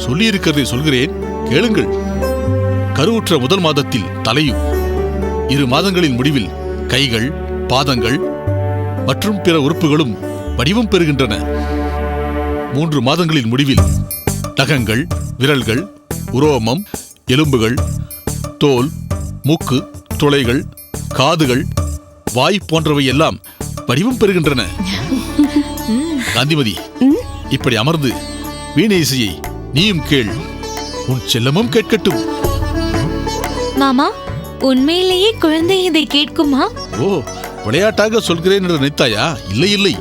சொல்லியிருக்கிறதை சொல்கிறேன், கேளுங்கள். கருவுற்ற முதல் மாதத்தில் தலையும், 2 மாதங்களின் முடிவில் கைகள், பாதங்கள் மற்றும் பிற உறுப்புகளும் வடிவம் பெறுகின்றன. 3 மாதங்களின் முடிவில் நகங்கள், விரல்கள், உரோமம், எலும்புகள், தோல், மூக்கு, துளைகள், காதுகள், வாய் போன்றவை எல்லாம் வடிவம் பெறுகின்றன. காந்திமதி, இப்படி அமர்ந்து வீணை இசையை நீயும் கேள், உன் செல்லமும் கேட்கட்டும். மாமா, உண்மையிலேயே குழந்தை இதை கேட்குமா? ஓ, விளையாட்டாக சொல்கிறேன் என்று நினைத்தாயா? இல்லை இல்லை,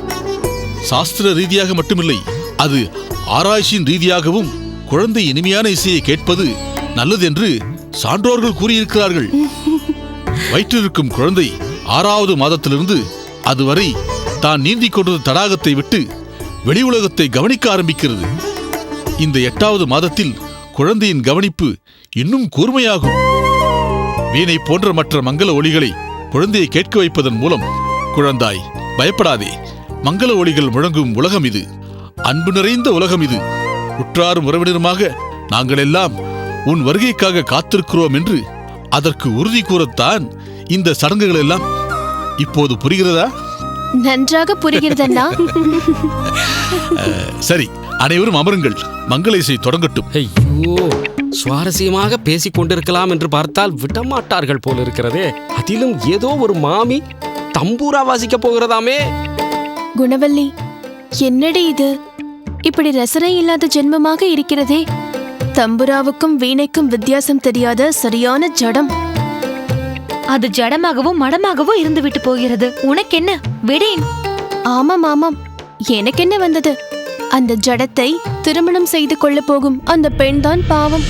சாஸ்திர ரீதியாக மட்டுமில்லை, அது ஆராய்ச்சியின் ரீதியாகவும் குழந்தை இனிமையான இசையை கேட்பது நல்லது என்று சான்றோர்கள் கூறியிருக்கிறார்கள். வயிற்றிருக்கும் குழந்தை 6வது மாதத்திலிருந்து அதுவரை தான் நீந்திக் கொண்டது தடாகத்தை விட்டு வெளி உலகத்தை கவனிக்க ஆரம்பிக்கிறது. இந்த 8வது மாதத்தில் குழந்தையின் கவனிப்பு இன்னும் கூர்மையாகும். வீணை போன்ற மற்ற மங்கள ஒலிகளை குழந்தையை கேட்க வைப்பதன் மூலம், குழந்தாய் பயப்படாதே, மங்கள ஒலிகள் முழங்கும் உலகம் இது, அன்பு நிறைந்த உலகம் இது, உற்றாரும் உறவினருமாக நாங்கள் எல்லாம் உன் வருகைக்காக காத்திருக்கிறோம் என்று அதற்கு உறுதி கூறத்தான் இந்த சடங்குகள் எல்லாம். இப்போது புரிகிறதா? நன்றாக புரிகிறதா? சரி, அனைவரும் அமருங்கள், மங்கள இசை தொடங்கட்டும். ஐயோ, சுவாரஸ்யமாக பேசிக் கொண்டிருக்கலாம் என்று பார்த்தால் விடமாட்டார்கள் போல இருக்கிறதே. அதிலும் ஏதோ ஒரு மாமி தம்பூரா வாசிக்க போகிறதாமே. குணவல்லி, என்னடி இது? இப்படி ரசனை இல்லாத ஜென்மமாக இருக்கிறதே. தம்புராவுக்கும் வீணைக்கும் வித்தியாசம் தெரியாத சரியான ஜடம். அது ஜடமாகவும் மடமாகவோ இருந்து விட்டு போகிறது. உனக்கு என்ன? விடேன். ஆமாம் ஆமாம், எனக்கு என்ன வந்தது? அந்த ஜடத்தை திருமணம் செய்து கொள்ள போகும் அந்த பெண்தான் பாவம்.